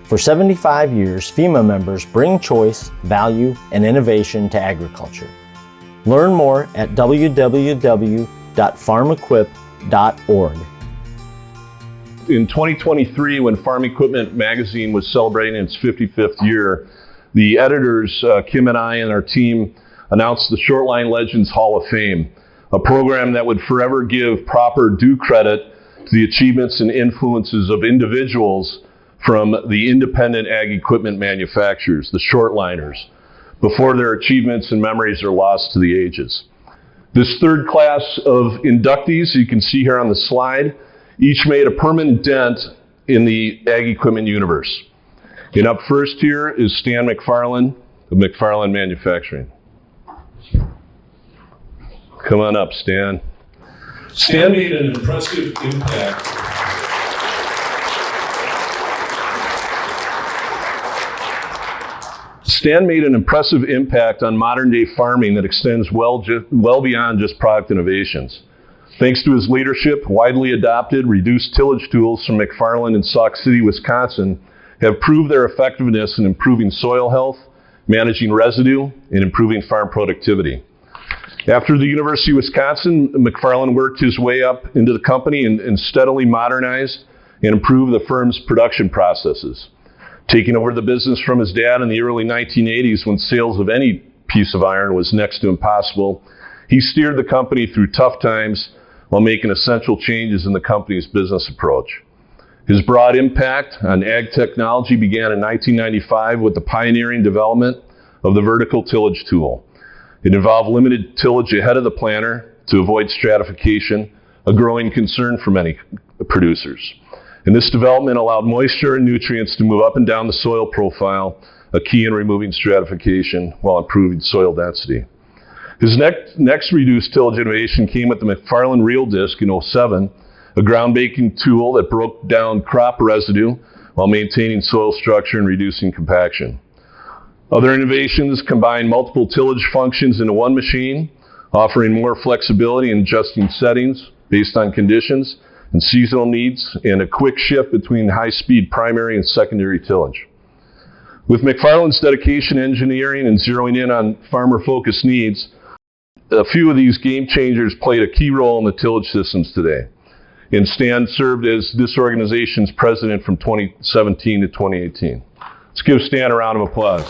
For 75 years, FEMA members bring choice, value, and innovation to agriculture. Learn more at www.farmequip.org. In 2023, when Farm Equipment magazine was celebrating its 55th year, the editors, Kim and I and our team, announced the Shortline Legends Hall of Fame, a program that would forever give proper due credit to the achievements and influences of individuals from the independent ag equipment manufacturers, the shortliners, before their achievements and memories are lost to the ages. This third class of inductees, you can see here on the slide, each made a permanent dent in the ag equipment universe. And up first here is Stan McFarlane of McFarlane Manufacturing. Come on up, Stan. Stan made an impressive impact. Stan made an impressive impact on modern-day farming that extends well beyond just product innovations. Thanks to his leadership, widely adopted reduced tillage tools from McFarlane in Sauk City, Wisconsin, have proved their effectiveness in improving soil health, managing residue, and improving farm productivity. After the University of Wisconsin, McFarlane worked his way up into the company and steadily modernized and improved the firm's production processes. Taking over the business from his dad in the early 1980s, when sales of any piece of iron was next to impossible, he steered the company through tough times while making essential changes in the company's business approach. His broad impact on ag technology began in 1995 with the pioneering development of the vertical tillage tool. It involved limited tillage ahead of the planter to avoid stratification, a growing concern for many producers. And this development allowed moisture and nutrients to move up and down the soil profile, a key in removing stratification while improving soil density. His next reduced tillage innovation came with the McFarlane Reel Disc in '07, a groundbreaking tool that broke down crop residue while maintaining soil structure and reducing compaction. Other innovations combine multiple tillage functions into one machine, offering more flexibility in adjusting settings based on conditions and seasonal needs, and a quick shift between high-speed primary and secondary tillage. With McFarlane's dedication, engineering, and zeroing in on farmer-focused needs, a few of these game changers played a key role in the tillage systems today. And Stan served as this organization's president from 2017 to 2018. Let's give Stan a round of applause.